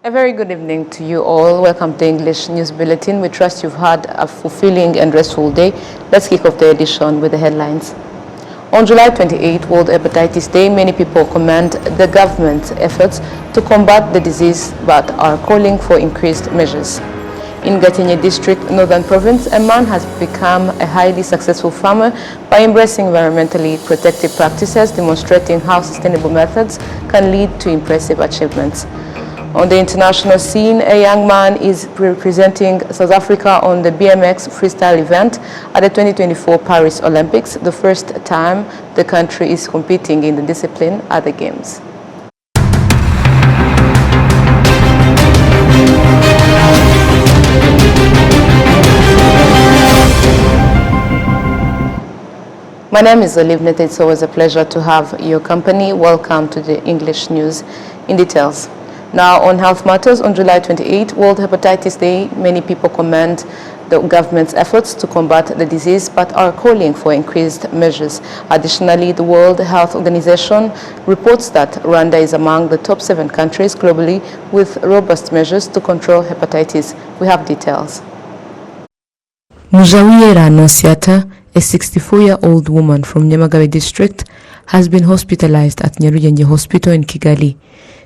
A very good evening to you all. Welcome to English News Bulletin. We trust you've had a fulfilling and restful day. Let's kick off the edition with the headlines. On July 28, World Hepatitis Day, many people commend the government's efforts to combat the disease but are calling for increased measures. In Gatenye district, Northern Province, a man has become a highly successful farmer by embracing environmentally protective practices, demonstrating how sustainable methods can lead to impressive achievements. On the international scene, a young man is representing South Africa on the BMX freestyle event at the 2024 Paris Olympics, the first time the country is competing in the discipline at the Games. My name is Olive Nete. It's always a pleasure to have your company. Welcome to the English News in Details. Now, on health matters, on July 28, World Hepatitis Day, many people commend the government's efforts to combat the disease but are calling for increased measures. Additionally, the World Health Organization reports that Rwanda is among the top 7 countries globally with robust measures to control hepatitis. We have details. Mujawiyera Anosiata, a 64-year-old woman from Nyamagabe district, has been hospitalized at Nyarugenge Hospital in Kigali.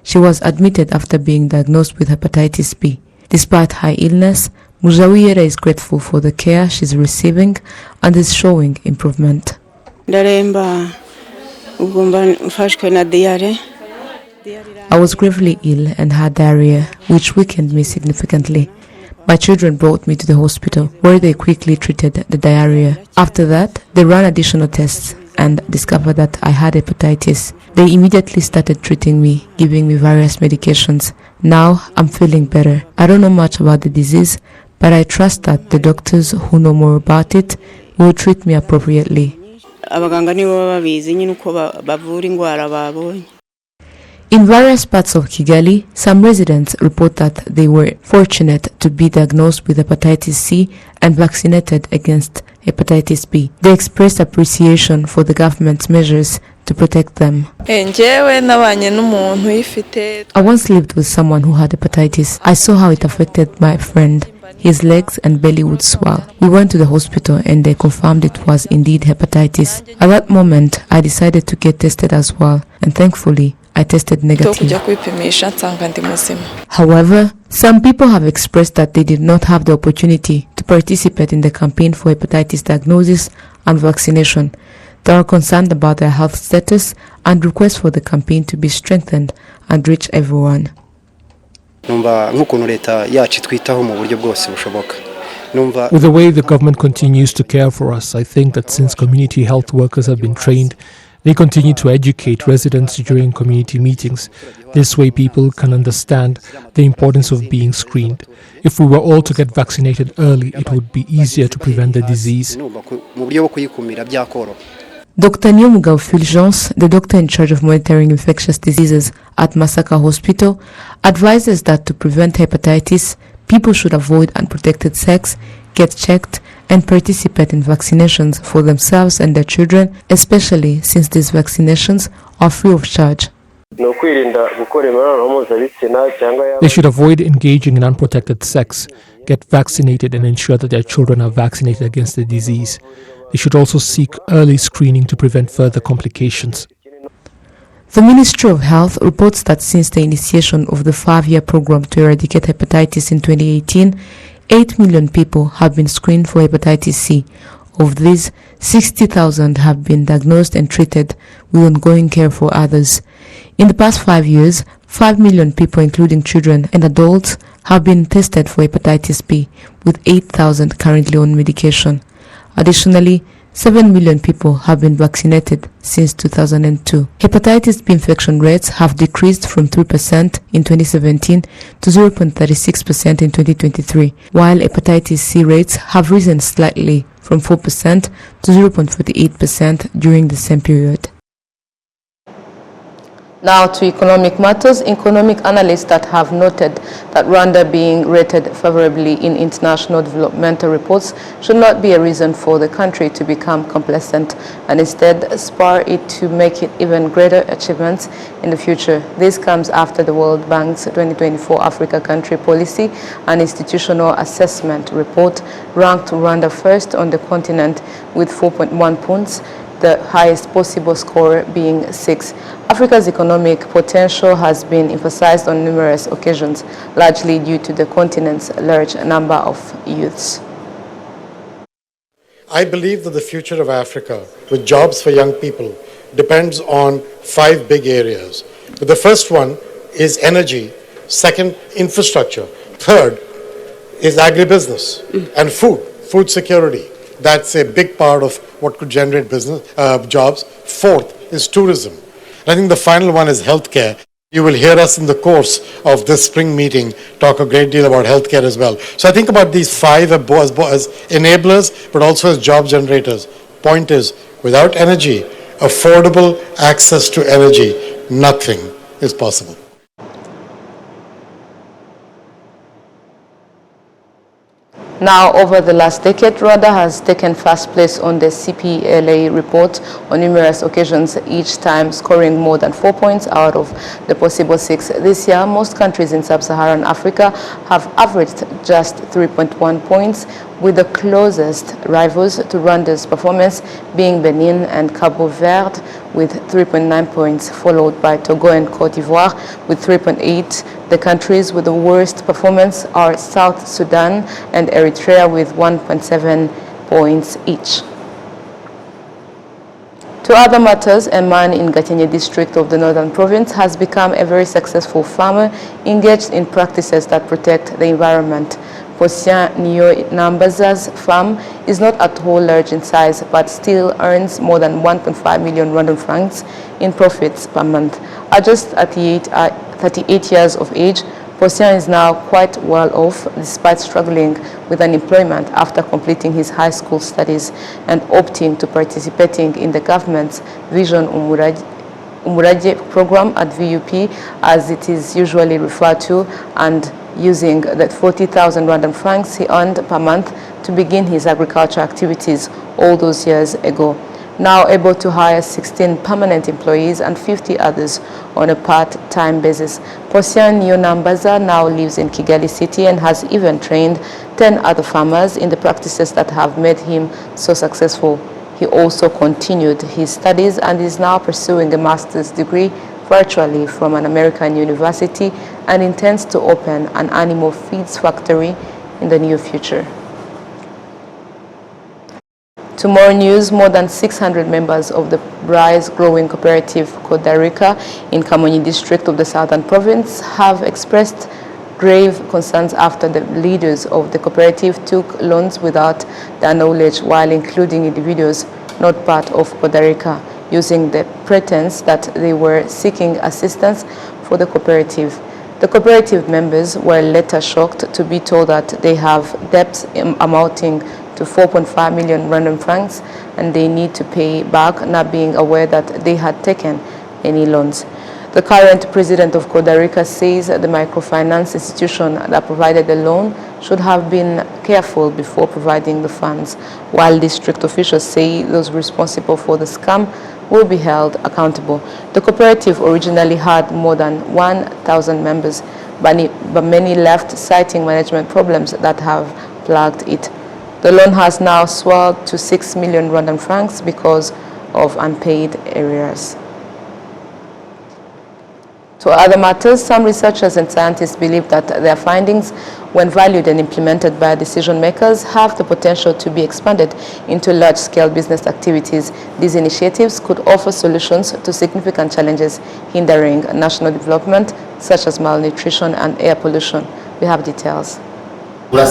She was admitted after being diagnosed with hepatitis B. Despite high illness, Mujawiyera is grateful for the care she's receiving and is showing improvement. I was gravely ill and had diarrhea, which weakened me significantly. My children brought me to the hospital, where they quickly treated the diarrhea. After that, they ran additional tests and discovered that I had hepatitis. They immediately started treating me, giving me various medications. Now, I'm feeling better. I don't know much about the disease, but I trust that the doctors who know more about it will treat me appropriately. In various parts of Kigali, some residents report that they were fortunate to be diagnosed with hepatitis C and vaccinated against hepatitis B. They expressed appreciation for the government's measures to protect them. I once lived with someone who had hepatitis. I saw how it affected my friend. His legs and belly would swell. We went to the hospital and they confirmed it was indeed hepatitis. At that moment, I decided to get tested as well, and thankfully, I tested negative. However, some people have expressed that they did not have the opportunity to participate in the campaign for hepatitis diagnosis and vaccination. They are concerned about their health status and request for the campaign to be strengthened and reach everyone. With the way the government continues to care for us, I think that since community health workers have been trained, they continue to educate residents during community meetings. This way people can understand the importance of being screened. If we were all to get vaccinated early, it would be easier to prevent the disease. Dr. Niyomuga Fulgence, the doctor in charge of monitoring infectious diseases at Masaka Hospital, advises that to prevent hepatitis, people should avoid unprotected sex, get checked, and participate in vaccinations for themselves and their children, especially since these vaccinations are free of charge. They should avoid engaging in unprotected sex, get vaccinated, and ensure that their children are vaccinated against the disease. They should also seek early screening to prevent further complications. The Ministry of Health reports that since the initiation of the 5-year program to eradicate hepatitis in 2018, 8 million people have been screened for hepatitis C. Of these, 60,000 have been diagnosed and treated, with ongoing care for others. In the past 5 years, 5 million people, including children and adults, have been tested for hepatitis B, with 8,000 currently on medication. Additionally, 7 million people have been vaccinated since 2002. Hepatitis B infection rates have decreased from 3% in 2017 to 0.36% in 2023, while hepatitis C rates have risen slightly from 4% to 0.48% during the same period. Now to economic matters. Economic analysts that have noted that Rwanda being rated favorably in international developmental reports should not be a reason for the country to become complacent and instead spur it to make it even greater achievements in the future. This comes after the World Bank's 2024 Africa Country Policy and Institutional Assessment report ranked Rwanda first on the continent with 4.1 points, the highest possible score being 6. Africa's economic potential has been emphasized on numerous occasions, largely due to the continent's large number of youths. I believe that the future of Africa, with jobs for young people, depends on 5 big areas. The first one is energy, second, infrastructure, third is agribusiness and food security. That's a big part of what could generate business jobs. Fourth is tourism. I think the final one is healthcare. You will hear us in the course of this spring meeting talk a great deal about healthcare as well. So I think about these 5 as enablers, but also as job generators. Point is, without energy, affordable access to energy, nothing is possible. Now, over the last decade, Rwanda has taken first place on the CPLA report on numerous occasions, each time scoring more than 4 points out of the possible 6. This year, most countries in sub-Saharan Africa have averaged just 3.1 points, with the closest rivals to Rwanda's performance being Benin and Cabo Verde with 3.9 points, followed by Togo and Cote d'Ivoire with 3.8. The countries with the worst performance are South Sudan and Eritrea with 1.7 points each. To other matters, a man in Gakenke district of the northern province has become a very successful farmer engaged in practices that protect the environment. Posien Nyo Nambaza's farm is not at all large in size, but still earns more than 1.5 million Rwandan francs in profits per month. At just 38 years of age, Posien is now quite well off despite struggling with unemployment after completing his high school studies and opting to participating in the government's Vision Umurage program at VUP, as it is usually referred to, and using the 40,000 Rwandan francs he earned per month to begin his agriculture activities all those years ago. Now able to hire 16 permanent employees and 50 others on a part-time basis. Posien Nyonambaza now lives in Kigali City and has even trained 10 other farmers in the practices that have made him so successful. He also continued his studies and is now pursuing a master's degree virtually from an American university and intends to open an animal feeds factory in the near future. To more news, more than 600 members of the rice growing cooperative Kodarica in Kamonyi district of the southern province have expressed grave concerns after the leaders of the cooperative took loans without their knowledge while including individuals not part of Kodarica, using the pretense that they were seeking assistance for the cooperative. The cooperative members were later shocked to be told that they have debts amounting to 4.5 million Rwandan francs and they need to pay back, not being aware that they had taken any loans. The current president of Kodarica says the microfinance institution that provided the loan should have been careful before providing the funds, while district officials say those responsible for the scam will be held accountable. The cooperative originally had more than 1,000 members, but many left citing management problems that have plagued it. The loan has now swelled to 6 million Rwandan francs because of unpaid arrears. To other matters, some researchers and scientists believe that their findings, when valued and implemented by decision makers, have the potential to be expanded into large-scale business activities. These initiatives could offer solutions to significant challenges hindering national development, such as malnutrition and air pollution. We have details. A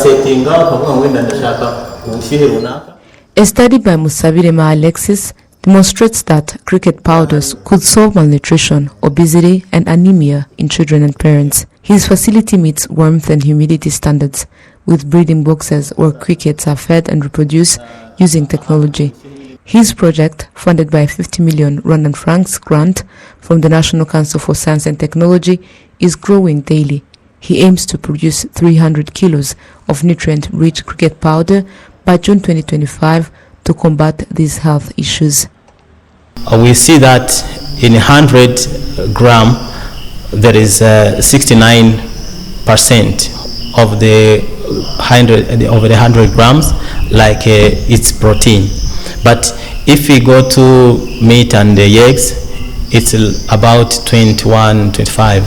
study by Musabirema Alexis demonstrates that cricket powders could solve malnutrition, obesity, and anemia in children and parents. His facility meets warmth and humidity standards, with breeding boxes where crickets are fed and reproduce using technology. His project, funded by a 50 million Rwandan francs grant from the National Council for Science and Technology, is growing daily. He aims to produce 300 kilos of nutrient-rich cricket powder by June 2025 to combat these health issues. We see that in 100 gram, there is 69% of the 100 grams, like it's protein. But if we go to meat and the eggs, it's about 21, 25,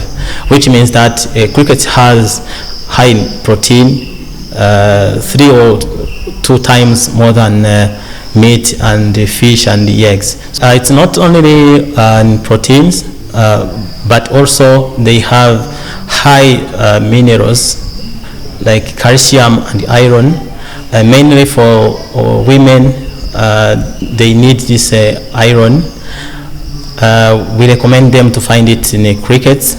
which means that cricket has high protein, 3 or 2 times more than meat and fish and the eggs. It's not only proteins, but also they have high minerals like calcium and iron. Mainly for women, they need this iron. We recommend them to find it in crickets,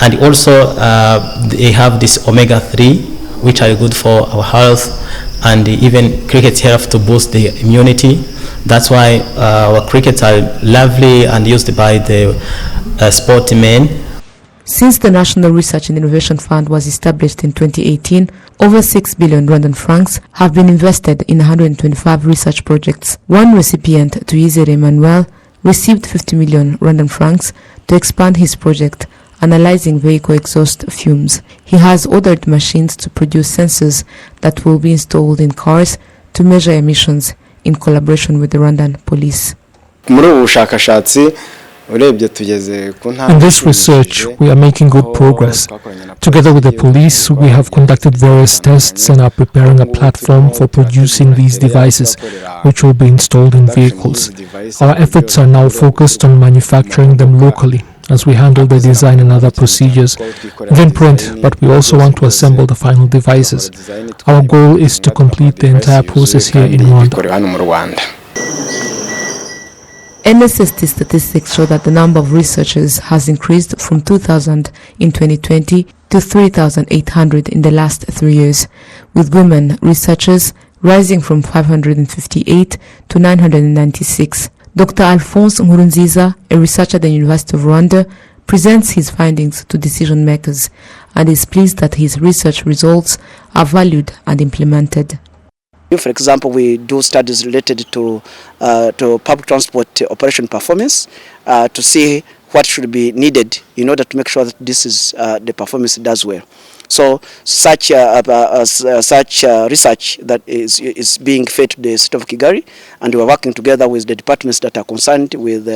and also they have this omega-3, which are good for our health, and even crickets help to boost the immunity. That's why our crickets are lovely and used by the sportsmen. Since the National Research and Innovation Fund was established in 2018, over 6 billion Rwandan francs have been invested in 125 research projects. One recipient, Tuyizere Emmanuel, received 50 million Rwandan francs to expand his project, analyzing vehicle exhaust fumes. He has ordered machines to produce sensors that will be installed in cars to measure emissions in collaboration with the Rwandan police. In this research, we are making good progress. Together with the police, we have conducted various tests and are preparing a platform for producing these devices, which will be installed in vehicles. Our efforts are now focused on manufacturing them locally, as we handle the design and other procedures, then print, but we also want to assemble the final devices. Our goal is to complete the entire process here in Rwanda. NSST statistics show that the number of researchers has increased from 2,000 in 2020 to 3,800 in the last 3 years, with women researchers rising from 558 to 996. Dr. Alphonse Nkurunziza, a researcher at the University of Rwanda, presents his findings to decision makers and is pleased that his research results are valued and implemented. For example, we do studies related to public transport operation performance to see what should be needed in order to make sure that this is the performance does well. So such research that is being fed to the state of Kigali, and we are working together with the departments that are concerned with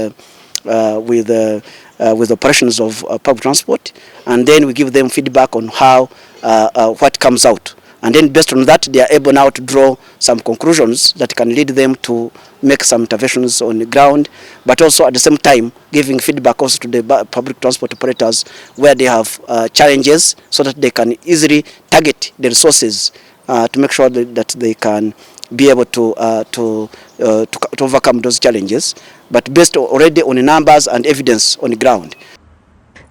operations of public transport, and then we give them feedback on how what comes out. And then based on that, they are able now to draw some conclusions that can lead them to make some interventions on the ground, but also at the same time giving feedback also to the public transport operators where they have challenges, so that they can easily target the resources to make sure that they can be able to overcome those challenges, but based already on the numbers and evidence on the ground.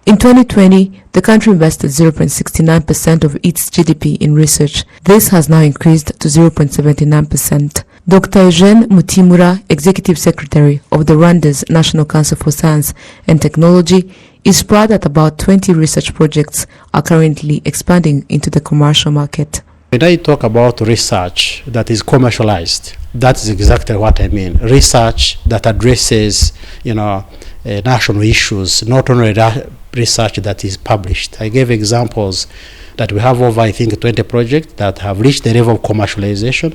In 2020, the country invested 0.69% of its GDP in research. This has now increased to 0.79%. Dr. Eugene Mutimura, Executive Secretary of the Rwanda's National Council for Science and Technology, is proud that about 20 research projects are currently expanding into the commercial market. When I talk about research that is commercialized, that is exactly what I mean. Research that addresses, national issues, not only research that is published. I gave examples that we have over, I think, 20 projects that have reached the level of commercialization,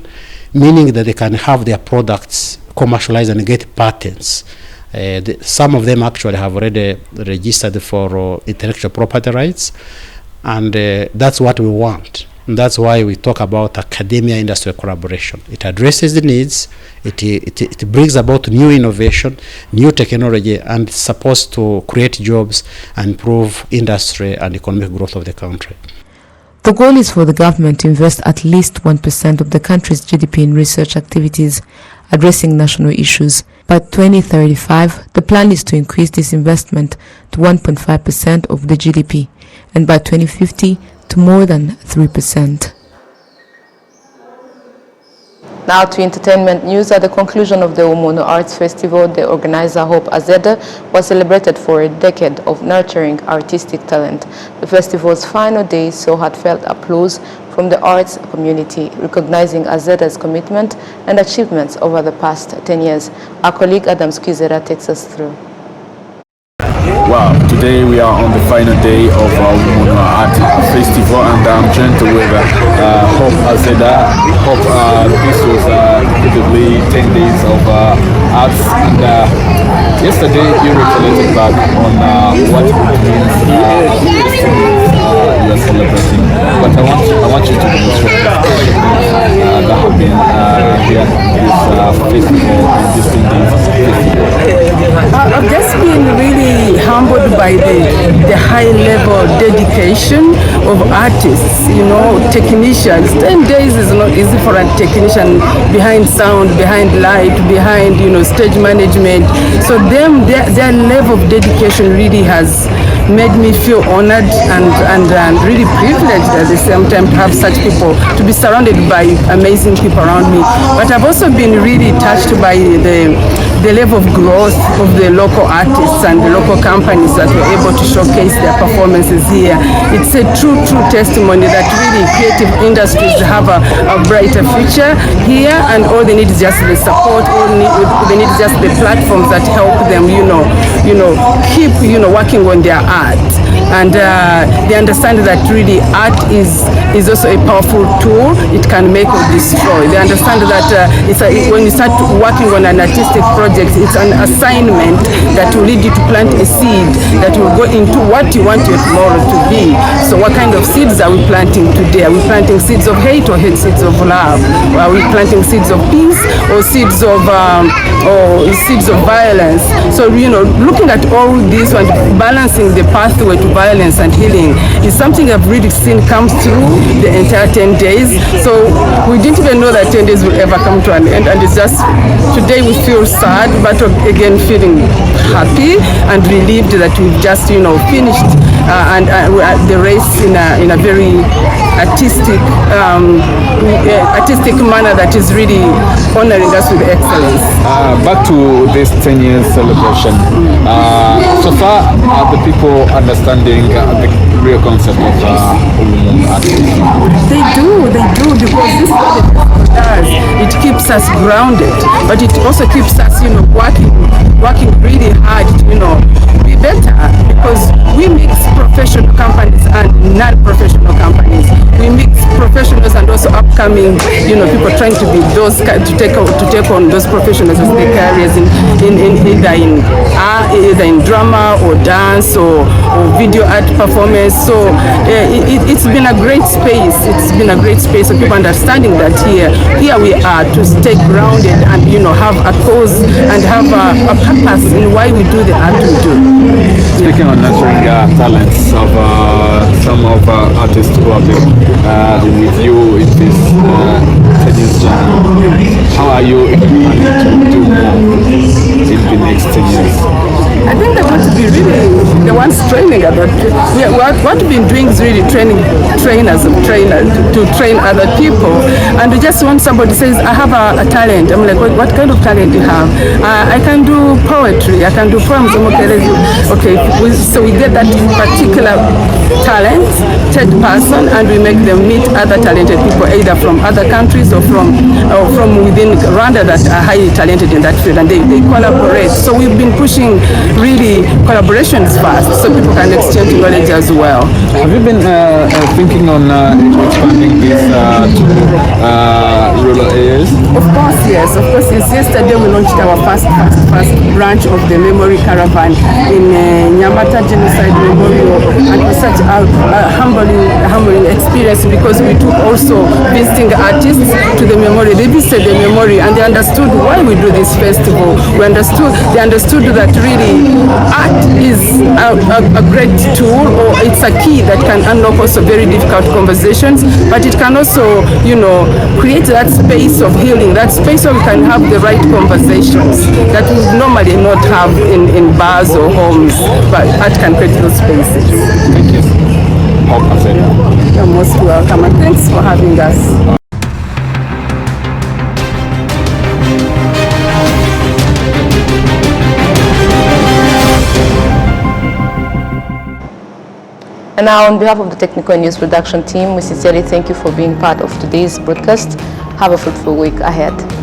meaning that they can have their products commercialized and get patents. Some of them actually have already registered for intellectual property rights, and that's what we want. And that's why we talk about academia-industry collaboration. It addresses the needs, it brings about new innovation, new technology, and it's supposed to create jobs and improve industry and economic growth of the country. The goal is for the government to invest at least 1% of the country's GDP in research activities addressing national issues. By 2035, the plan is to increase this investment to 1.5% of the GDP, and by 2050, to more than 3%. Now to entertainment news. At the conclusion of the Umuntu Arts Festival, the organizer Hope Azeda was celebrated for a decade of nurturing artistic talent. The festival's final days saw heartfelt applause from the arts community, recognizing Azeda's commitment and achievements over the past 10 years. Our colleague Adam Skizera takes us through. Wow, today we are on the final day of our Umuntu Art Festival, and I'm joined with Hope Azeda. Hope, this was probably 10 days of arts, and yesterday you reflected back on what it means you are celebrating. But I want you to demonstrate the special things that have been here in this festival, in this 10 days festival. I've just been really humbled by the high level dedication of artists, technicians. 10 days is not easy for a technician, behind sound, behind light, behind, stage management. So their level of dedication really has made me feel honored and really privileged at the same time to have such people, to be surrounded by amazing people around me. But I've also been really touched by the level of growth of the local artists and the local companies that were able to showcase their performances here. It's a true testimony that really creative industries have a brighter future here, and all they need is just the support, they need just the platforms that help them, keep, working on their art. And they understand that really art is also a powerful tool. It can make or destroy. They understand that when you start working on an artistic project, it's an assignment that will lead you to plant a seed that will go into what you want your tomorrow to be. So what kind of seeds are we planting today? Are we planting seeds of hate or seeds of love? Are we planting seeds of peace or seeds of violence? So looking at all this and balancing the pathway to violence and healing is something I've really seen come through the entire 10 days. So we didn't even know that 10 days will ever come to an end, and it's just today we feel sad, but again feeling happy and relieved that we've just finished the race in a very artistic manner that is really honoring us with excellence. Back to this 10 years celebration. So far, are the people understanding the real concept of Umuntu Art Festival? They do, because this is what the festival does. It keeps us grounded, but it also keeps us, working really hard to, be better, because we mix professional companies and non-professional companies. We mix professionals and also upcoming, people trying to be those to take on those professionals as their careers either in drama or dance or video art performance. So it's been a great space. It's been a great space of people understanding that here we are to stay grounded and have a cause and have a purpose in why we do the art we do. Speaking on nurturing talents of some of artists who have been with you in this 10 years journey, how are you planning to do more in the next 10 years? I think they're going to be really the ones training about what we've been doing is really training trainers to train other people. And we just want somebody says, I have a talent. I'm like, what kind of talent do you have? I can do poetry, I can do poems. Okay, so we get that particular talent, third person, and we make them meet other talented people, either from other countries or from within Rwanda that are highly talented in that field, and they collaborate. So we've been pushing really collaborations fast, so people can exchange knowledge as well. Have you been thinking on expanding this to rural areas? Of course, yes. Of course, yesterday we launched our first branch of the Memory Caravan in Nyamata Genocide Memorial, and it was such a humbling experience because we took also visiting artists to the memorial. They visited the memorial and they understood why we do this festival. They understood that really art is a great tool, or it's a key that can unlock also very difficult conversations, but it can also, create that space of healing, that space where we can have the right conversations that we would normally not have in bars or homes, but art can create those spaces. Thank you. You're most welcome, and thanks for having us. And now, on behalf of the technical and news production team, we sincerely thank you for being part of today's broadcast. Have a fruitful week ahead.